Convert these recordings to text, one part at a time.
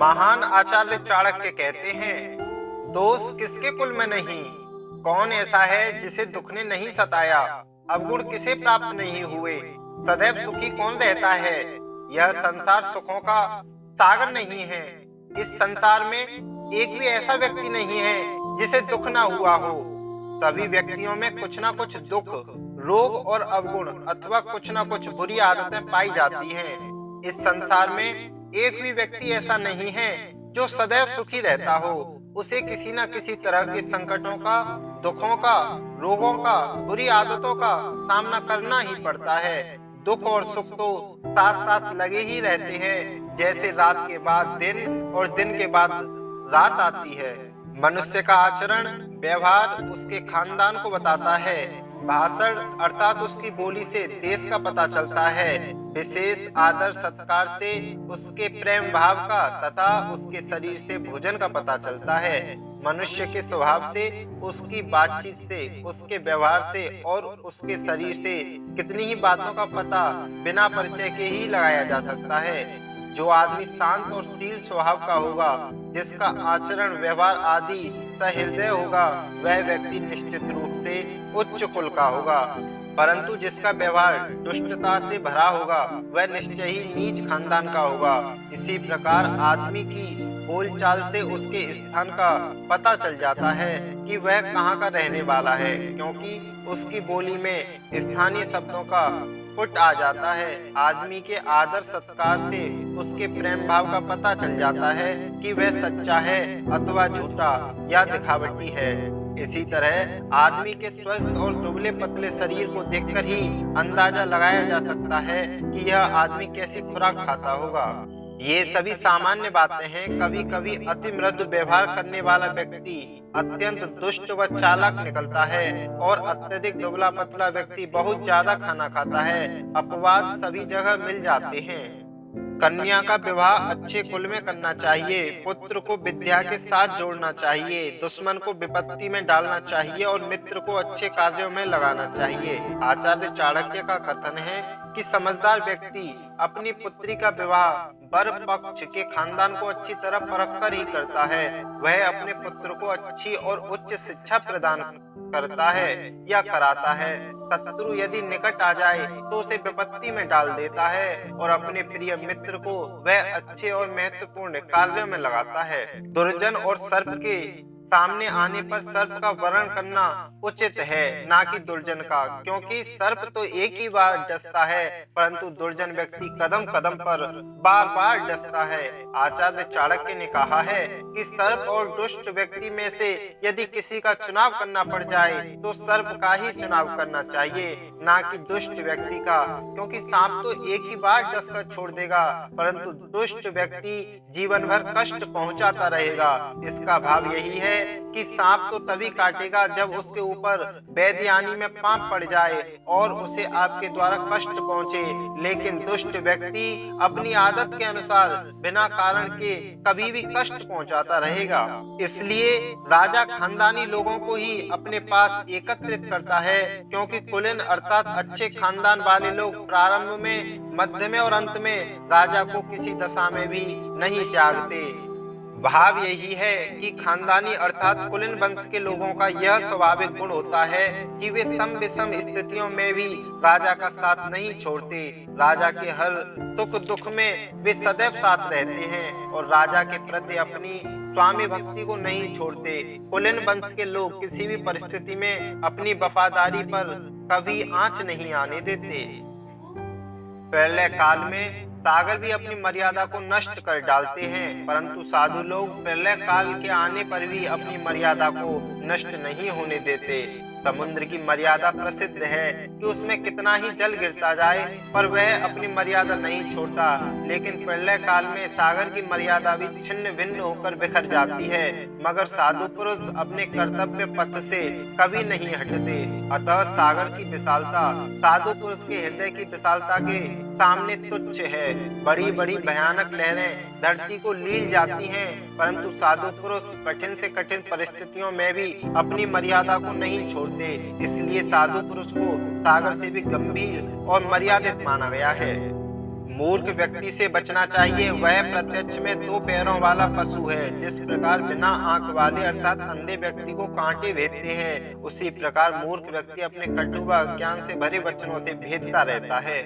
महान आचार्य चाणक्य कहते हैं, दोष किसके कुल में नहीं, कौन ऐसा है जिसे दुख ने नहीं सताया, अवगुण किसे प्राप्त नहीं हुए, सदैव सुखी कौन रहता है। यह संसार सुखों का सागर नहीं है। इस संसार में एक भी ऐसा व्यक्ति नहीं है जिसे दुख ना हुआ हो। सभी व्यक्तियों में कुछ ना कुछ दुख, रोग और अवगुण अथवा कुछ ना कुछ बुरी आदतें पाई जाती हैं। इस संसार में एक भी व्यक्ति ऐसा नहीं है जो सदैव सुखी रहता हो। उसे किसी न किसी तरह के संकटों का, दुखों का, रोगों का, बुरी आदतों का सामना करना ही पड़ता है। दुख और सुख तो साथ साथ लगे ही रहते हैं, जैसे रात के बाद दिन और दिन के बाद रात आती है। मनुष्य का आचरण, व्यवहार उसके खानदान को बताता है। भाषण अर्थात उसकी बोली से देश का पता चलता है। विशेष आदर सत्कार से उसके प्रेम भाव का तथा उसके शरीर से भोजन का पता चलता है। मनुष्य के स्वभाव से, उसकी बातचीत से, उसके व्यवहार से और उसके शरीर से कितनी ही बातों का पता बिना परिचय के ही लगाया जा सकता है। जो आदमी शांत और शील स्वभाव का होगा, जिसका आचरण, व्यवहार आदि सहृदय होगा, वह व्यक्ति निश्चित रूप से उच्च कुल का होगा। परंतु जिसका व्यवहार दुष्टता से भरा होगा, वह निश्चय ही नीच खानदान का होगा। इसी प्रकार आदमी की बोलचाल से उसके स्थान का पता चल जाता है कि वह कहाँ का रहने वाला है, क्योंकि उसकी बोली में स्थानीय शब्दों का फुट आ जाता है। आदमी के आदर सत्कार से उसके प्रेम भाव का पता चल जाता है कि वह सच्चा है अथवा झूठा या दिखावटी है। इसी तरह आदमी के स्वस्थ और दुबले पतले शरीर को देखकर ही अंदाजा लगाया जा सकता है कि यह आदमी कैसी खुराक खाता होगा। ये सभी सामान्य बातें हैं। कभी कभी अति मृदु व्यवहार करने वाला व्यक्ति अत्यंत दुष्ट व चालाक निकलता है और अत्यधिक दुबला पतला व्यक्ति बहुत ज्यादा खाना खाता है। अपवाद सभी जगह मिल जाते हैं। कन्या का विवाह अच्छे कुल में करना चाहिए, पुत्र को विद्या के साथ जोड़ना चाहिए, दुश्मन को विपत्ति में डालना चाहिए और मित्र को अच्छे कार्यों में लगाना चाहिए। आचार्य चाणक्य का कथन है कि समझदार व्यक्ति अपनी पुत्री का विवाह वर पक्ष के खानदान को अच्छी तरह परख कर ही करता है। वह अपने पुत्र को अच्छी और उच्च शिक्षा प्रदान करता है या कराता है। शत्रु यदि निकट आ जाए तो उसे विपत्ति में डाल देता है और अपने प्रिय मित्र को वह अच्छे और महत्वपूर्ण कार्यों में लगाता है। दुर्जन और सर्प के सामने आने पर सर्प का वर्ण करना उचित है, ना कि दुर्जन का, क्योंकि सर्प तो एक ही बार डसता है, परंतु दुर्जन व्यक्ति कदम कदम पर बार बार डसता है। आचार्य चाणक्य ने कहा है कि सर्प और दुष्ट व्यक्ति में से यदि किसी का चुनाव करना पड़ जाए तो सर्प का ही चुनाव करना चाहिए, ना कि दुष्ट व्यक्ति का, क्योंकि सांप तो एक ही बार डस कर छोड़ देगा, परंतु दुष्ट व्यक्ति जीवन भर कष्ट पहुंचाता रहेगा। इसका भाव यही है कि सांप तो तभी काटेगा जब उसके ऊपर बेध्यानी में पांव पड़ जाए और उसे आपके द्वारा कष्ट पहुंचे, लेकिन दुष्ट व्यक्ति अपनी आदत के अनुसार बिना कारण के कभी भी कष्ट पहुंचाता रहेगा। इसलिए राजा खानदानी लोगों को ही अपने पास एकत्रित करता है, क्योंकि कुलीन अर्थात अच्छे खानदान वाले लोग प्रारंभ में, मध्य में और अंत में राजा को किसी दशा में भी नहीं त्यागते। भाव यही है कि खानदानी अर्थात कुलीन वंश के लोगों का यह स्वाभाविक गुण होता है कि वे सम विषम स्थितियों में भी राजा का साथ नहीं छोड़ते। राजा के हर सुख दुख में वे सदैव साथ रहते हैं और राजा के प्रति अपनी स्वामी भक्ति को नहीं छोड़ते। कुलीन वंश के लोग किसी भी परिस्थिति में अपनी वफादारी पर कभी आंच नहीं आने देते। प्रलय काल में सागर भी अपनी मर्यादा को नष्ट कर डालते हैं, परंतु साधु लोग प्रलय काल के आने पर भी अपनी मर्यादा को नष्ट नहीं होने देते। समुद्र की मर्यादा प्रसिद्ध है कि उसमें कितना ही जल गिरता जाए पर वह अपनी मर्यादा नहीं छोड़ता, लेकिन प्रलय काल में सागर की मर्यादा भी छिन्न भिन्न होकर बिखर जाती है, मगर साधु पुरुष अपने कर्तव्य पथ से कभी नहीं हटते। अतः सागर की विशालता साधु पुरुष के हृदय की विशालता के सामने तुच्छ है। बड़ी बड़ी भयानक लहरें धरती को लील जाती हैं, परंतु साधु पुरुष कठिन से कठिन परिस्थितियों में भी अपनी मर्यादा को नहीं छोड़ते। इसलिए साधु पुरुष को सागर से भी गंभीर और मर्यादित माना गया है। मूर्ख व्यक्ति से बचना चाहिए। वह प्रत्यक्ष में दो पैरों वाला पशु है। जिस प्रकार बिना आंख वाले अर्थात अंधे व्यक्ति को कांटे भेदते हैं, उसी प्रकार मूर्ख व्यक्ति अपने कटु व अज्ञान से भरे वचनों से भेदता रहता है।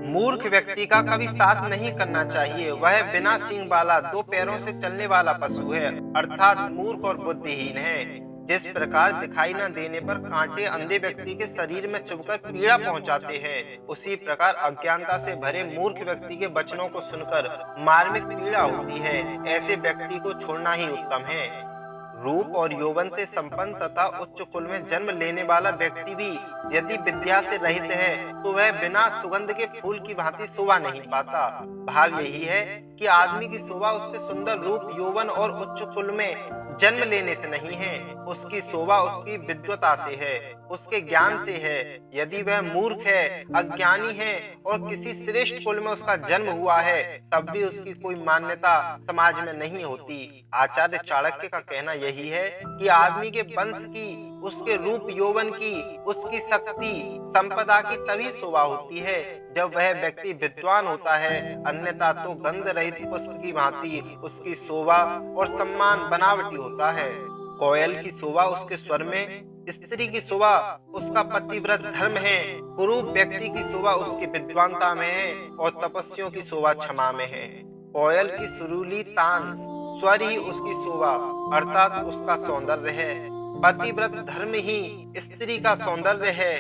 मूर्ख व्यक्ति का कभी साथ नहीं करना चाहिए। वह बिना सींग वाला दो पैरों से चलने वाला पशु है, अर्थात मूर्ख और बुद्धिहीन है। जिस प्रकार दिखाई न देने पर कांटे अंधे व्यक्ति के शरीर में चुभकर पीड़ा पहुंचाते हैं, उसी प्रकार अज्ञानता से भरे मूर्ख व्यक्ति के वचनों को सुनकर मार्मिक पीड़ा होती है। ऐसे व्यक्ति को छोड़ना ही उत्तम है। रूप और यौवन से संपन्न तथा उच्च कुल में जन्म लेने वाला व्यक्ति भी यदि विद्या से रहित है, तो वह बिना सुगंध के फूल की भांति शोभा नहीं पाता। भाव यही है कि आदमी की शोभा उसके सुंदर रूप, यौवन और उच्च कुल में जन्म लेने से नहीं है, उसकी शोभा उसकी विद्वता से है, उसके ज्ञान से है। यदि वह मूर्ख है, अज्ञानी है और किसी श्रेष्ठ कुल में उसका जन्म हुआ है, तब भी उसकी कोई मान्यता समाज में नहीं होती। आचार्य चाणक्य का कहना यही है कि आदमी के वंश की, उसके रूप यौवन की, उसकी शक्ति संपदा की तभी शोभा होती है जब वह व्यक्ति विद्वान होता है, अन्यथा तो गंध रहित पुष्प की भांति उसकी शोभा और सम्मान बनावटी होता है। कोयल की शोभा उसके स्वर में, स्त्री की शोभा उसका पतिव्रत धर्म है, कुरूप व्यक्ति की शोभा उसकी विद्वानता में है और तपस्वियों की शोभा क्षमा में है। कोयल की सुरीली तान स्वर ही उसकी शोभा अर्थात उसका सौंदर्य है। पतिव्रत धर्म ही स्त्री का सौंदर्य है,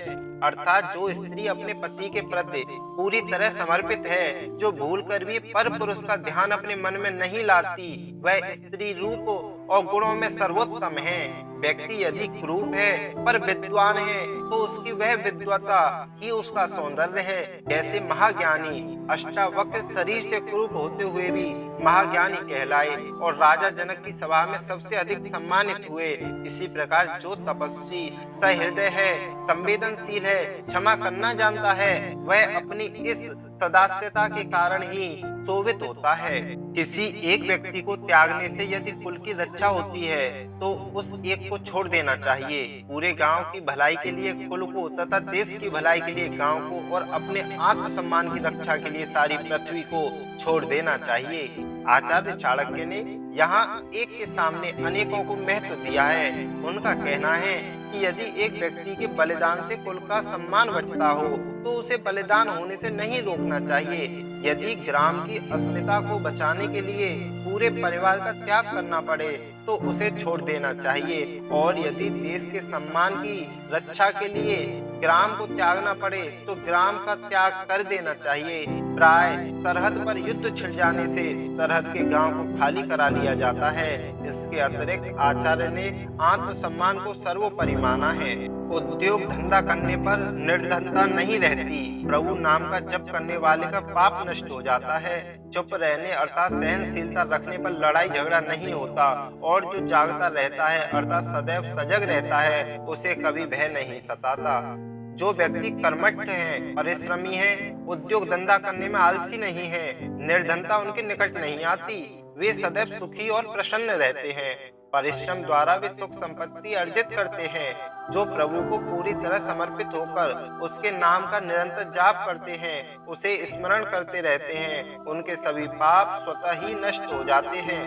अर्थात जो स्त्री अपने पति के प्रति पूरी तरह समर्पित है, जो भूलकर भी पर पुरुष का ध्यान अपने मन में नहीं लाती, वह स्त्री रूप और गुणों में सर्वोत्तम है। व्यक्ति यदि क्रूप है पर विद्वान है, तो उसकी वह विद्वता ही उसका सौंदर्य है। जैसे महाज्ञानी अष्टावक्र शरीर से क्रूप होते हुए भी महाज्ञानी कहलाए और राजा जनक की सभा में सबसे अधिक सम्मानित हुए, इसी प्रकार जो तपस्वी सहृदय है, संवेदनशील है, क्षमा करना जानता है, वह अपनी इस सदास्यता के कारण ही शोभित होता है। किसी एक व्यक्ति को त्यागने से यदि कुल की रक्षा होती है, तो उस एक को छोड़ देना चाहिए। पूरे गांव की भलाई के लिए कुल को तथा देश की भलाई के लिए गांव को और अपने आत्मसम्मान की रक्षा के लिए सारी पृथ्वी को छोड़ देना चाहिए। आचार्य चाणक्य ने यहाँ एक के सामने अनेकों को महत्व दिया है। उनका कहना है कि यदि एक व्यक्ति के बलिदान से कुल का सम्मान बचता हो, तो उसे बलिदान होने से नहीं रोकना चाहिए। यदि ग्राम की अस्मिता को बचाने के लिए पूरे परिवार का त्याग करना पड़े, तो उसे छोड़ देना चाहिए। और यदि देश के सम्मान की रक्षा के लिए ग्राम को त्यागना पड़े, तो ग्राम का त्याग कर देना चाहिए। प्राय सरहद पर युद्ध छिड़ जाने से सरहद के गांव को खाली करा लिया जाता है। इसके अतिरिक्त आचार्य ने आत्मसम्मान को सर्वोपरि माना है। उद्योग धंधा करने पर निर्धनता नहीं रहती। प्रभु नाम का जप करने वाले का पाप नष्ट हो जाता है। चुप रहने अर्थात सहनशीलता रखने पर लड़ाई झगड़ा नहीं होता और जो जागता रहता है अर्थात सदैव सजग रहता है, उसे कभी भय नहीं सताता। जो व्यक्ति कर्मठ है, परिश्रमी है, उद्योग धंधा करने में आलसी नहीं है, निर्धनता उनके निकट नहीं आती, वे सदैव सुखी और प्रसन्न रहते हैं। परिश्रम द्वारा वे सुख संपत्ति अर्जित करते हैं। जो प्रभु को पूरी तरह समर्पित होकर उसके नाम का निरंतर जाप करते हैं, उसे स्मरण करते रहते हैं, उनके सभी पाप स्वतः ही नष्ट हो जाते हैं।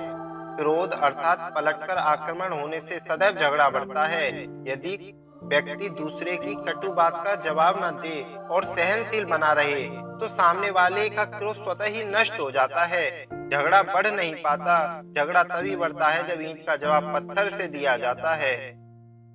क्रोध अर्थात पलटकर आक्रमण होने से सदैव झगड़ा बढ़ता है। यदि व्यक्ति दूसरे की कटु बात का जवाब न दे और सहनशील बना रहे, तो सामने वाले का क्रोध स्वतः ही नष्ट हो जाता है। झगड़ा बढ़ नहीं पाता। झगड़ा तभी बढ़ता है जब ईंट का जवाब पत्थर से दिया जाता है।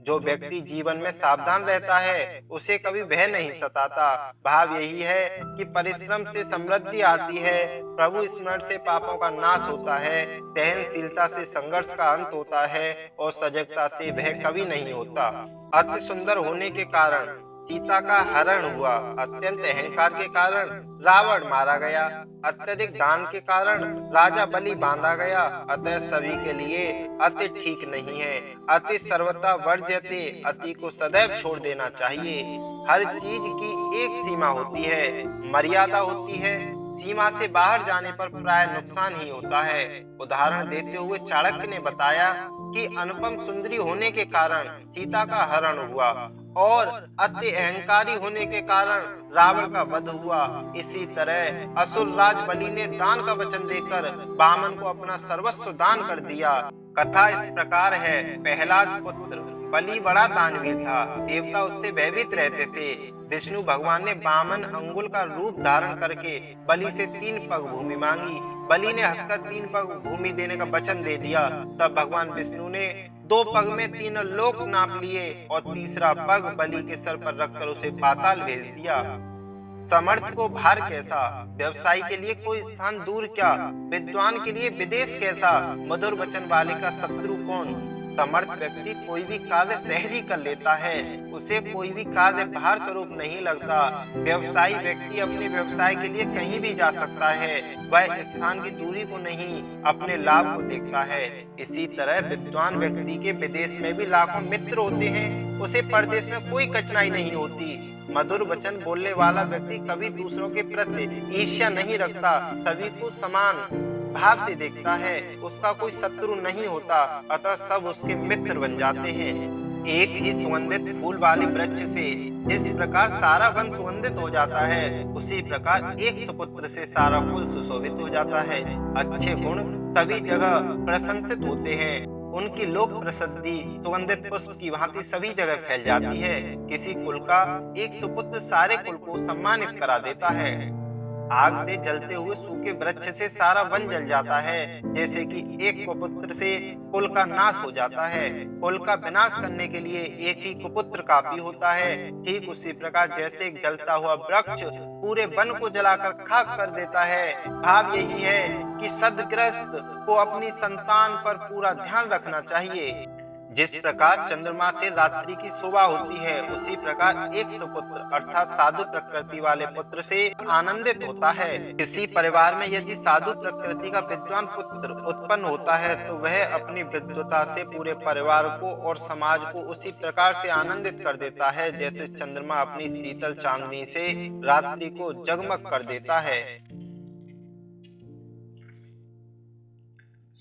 जो व्यक्ति जीवन में सावधान रहता है, उसे कभी भय नहीं सताता। भाव यही है कि परिश्रम से समृद्धि आती है, प्रभु स्मरण से पापों का नाश होता है, सहनशीलता से संघर्ष का अंत होता है और सजगता से भय कभी नहीं होता। अति सुंदर होने के कारण सीता का हरण हुआ, अत्यंत अहंकार के कारण रावण मारा गया, अत्यधिक दान के कारण राजा बलि बांधा गया। अतः सभी के लिए अति ठीक नहीं है। अति सर्वथा वर्ज्यते, अति को सदैव छोड़ देना चाहिए। हर चीज की एक सीमा होती है, मर्यादा होती है। सीमा से बाहर जाने पर प्राय नुकसान ही होता है। उदाहरण देते हुए चाणक्य ने बताया कि अनुपम सुंदरी होने के कारण सीता का हरण हुआ और अति अहंकारी होने के कारण रावण का वध हुआ। इसी तरह असुर राज बलि ने दान का वचन देकर वामन को अपना सर्वस्व दान कर दिया। कथा इस प्रकार है। प्रहलाद पुत्र बलि बड़ा दानवीर था। देवता उससे भयभीत रहते थे। विष्णु भगवान ने वामन अंगुल का रूप धारण करके बलि से 3 पग भूमि मांगी। बलि ने हंसकर 3 पग भूमि देने का वचन दे दिया। तब भगवान विष्णु ने 2 पग में 3 लोक नाप लिए और तीसरा पग बलि के सर पर रखकर उसे पाताल भेज दिया। समर्थ को भार कैसा, व्यवसायी के लिए कोई स्थान दूर क्या, विद्वान के लिए विदेश कैसा, मधुर वचन वाले का शत्रु कौन। समर्थ व्यक्ति कोई भी कार्य सहज ही कर लेता है, उसे कोई भी कार्य भार स्वरूप नहीं लगता। व्यवसायी व्यक्ति अपने व्यवसाय के लिए कहीं भी जा सकता है, वह स्थान की दूरी को नहीं अपने लाभ को देखता है। इसी तरह विद्वान व्यक्ति के विदेश में भी लाखों मित्र होते हैं, उसे परदेश में कोई कठिनाई नहीं होती। मधुर वचन बोलने वाला व्यक्ति कभी दूसरों के प्रति ईर्ष्या नहीं रखता, सभी को समान भाव से देखता है, उसका कोई शत्रु नहीं होता, अतः सब उसके मित्र बन जाते हैं। एक ही सुगंधित फूल वाले वृक्ष से जिस प्रकार सारा वन सुगंधित हो जाता है, उसी प्रकार एक सुपुत्र से सारा कुल सुशोभित हो जाता है। अच्छे गुण सभी जगह प्रशंसित होते हैं, उनकी लोक प्रसिद्धि सुगंधित पुष्प की भांति सभी जगह फैल जाती है। किसी कुल का एक सुपुत्र सारे कुल को सम्मानित करा देता है। आग से जलते हुए सूखे वृक्ष से सारा वन जल जाता है, जैसे कि एक कुपुत्र से कुल का नाश हो जाता है। कुल का विनाश करने के लिए एक ही कुपुत्र काफी होता है। ठीक उसी प्रकार जैसे एक जलता हुआ वृक्ष पूरे वन को जलाकर खाक कर देता है, भाव यही है कि सद्गृहस्थ को अपनी संतान पर पूरा ध्यान रखना चाहिए। जिस प्रकार चंद्रमा से रात्रि की शोभा होती है, उसी प्रकार एक सुपुत्र अर्थात साधु प्रकृति वाले पुत्र से आनंदित होता है। किसी परिवार में यदि साधु प्रकृति का विद्वान पुत्र उत्पन्न होता है, तो वह अपनी विद्वता से पूरे परिवार को और समाज को उसी प्रकार से आनंदित कर देता है, जैसे चंद्रमा अपनी शीतल चांदनी से रात्रि को जगमग कर देता है।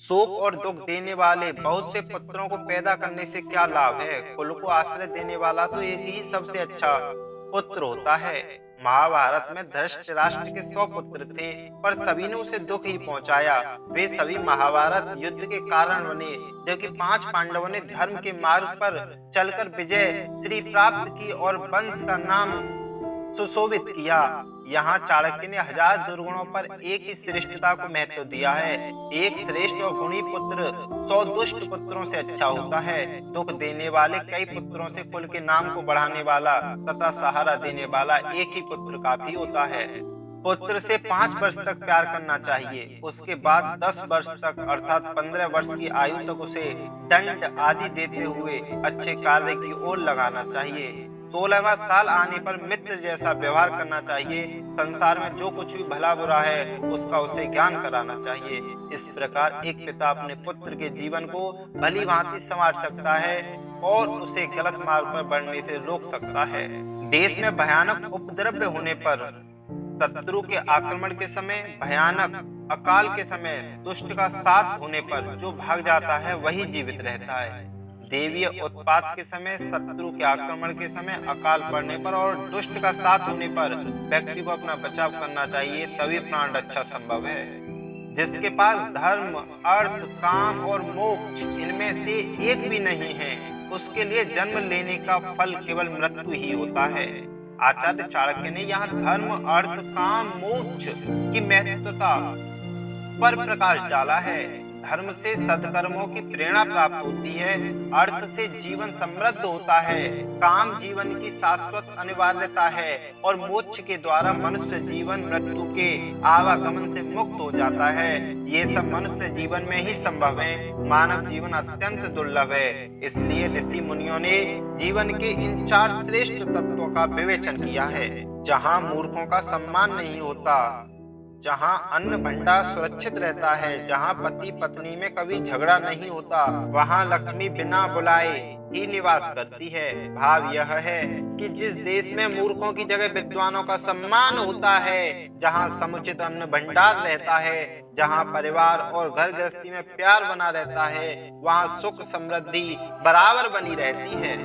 शोक और दुख देने वाले बहुत से पुत्रों को पैदा करने से क्या लाभ है। कुल को आश्रय देने वाला तो एक ही सबसे अच्छा पुत्र होता है। महाभारत में धृतराष्ट्र के 100 पुत्र थे, पर सभी ने उसे दुख ही पहुंचाया। वे सभी महाभारत युद्ध के कारण बने, जबकि 5 पांडवों ने धर्म के मार्ग पर चलकर विजय श्री प्राप्त की और वंश का नाम सुशोभित किया। यहाँ चाणक्य ने 1000 दुर्गुणों पर एक ही श्रेष्ठता को महत्व दिया है। एक श्रेष्ठ और गुणी पुत्र 100 दुष्ट पुत्रों से अच्छा होता है। दुख देने वाले कई पुत्रों से कुल के नाम को बढ़ाने वाला तथा सहारा देने वाला एक ही पुत्र काफी होता है। पुत्र से 5 वर्ष तक प्यार करना चाहिए, उसके बाद 10 वर्ष तक अर्थात 15 वर्ष की आयु तक उसे दंड आदि देते हुए अच्छे कार्य की ओर लगाना चाहिए। 16वां साल आने पर मित्र जैसा व्यवहार करना चाहिए। संसार में जो कुछ भी भला बुरा है, उसका उसे ज्ञान कराना चाहिए। इस प्रकार एक पिता अपने पुत्र के जीवन को भली भांति संवार सकता है और उसे गलत मार्ग पर बढ़ने से रोक सकता है। देश में भयानक उपद्रव होने पर, शत्रु के आक्रमण के समय, भयानक अकाल के समय, दुष्ट का साथ होने पर जो भाग जाता है वही जीवित रहता है। देवीय उत्पात के समय, शत्रु के आक्रमण के समय, अकाल पड़ने पर और दुष्ट का साथ होने पर व्यक्ति को अपना बचाव करना चाहिए, तभी प्राण रक्षा संभव है। जिसके पास धर्म, अर्थ, काम और मोक्ष इनमें से एक भी नहीं है, उसके लिए जन्म लेने का फल केवल मृत्यु ही होता है। आचार्य चाणक्य ने यहाँ धर्म, अर्थ, काम, मोक्ष की महत्वता पर प्रकाश डाला है। धर्म से सद्कर्मों की प्रेरणा प्राप्त होती है, अर्थ से जीवन समृद्ध होता है, काम जीवन की शाश्वत अनिवार्यता है और मोक्ष के द्वारा मनुष्य जीवन मृत्यु के आवागमन से मुक्त हो जाता है। ये सब मनुष्य जीवन में ही संभव है। मानव जीवन अत्यंत दुर्लभ है, इसलिए ऋषि मुनियों ने जीवन के इन 4 श्रेष्ठ तत्वों का विवेचन किया है। जहाँ मूर्खों का सम्मान नहीं होता, जहाँ अन्न भंडार सुरक्षित रहता है, जहाँ पति पत्नी में कभी झगड़ा नहीं होता, वहाँ लक्ष्मी बिना बुलाए ही निवास करती है। भाव यह है कि जिस देश में मूर्खों की जगह विद्वानों का सम्मान होता है, जहाँ समुचित अन्न भंडार रहता है, जहाँ परिवार और घर गृहस्थी में प्यार बना रहता है, वहाँ सुख समृद्धि बराबर बनी रहती है।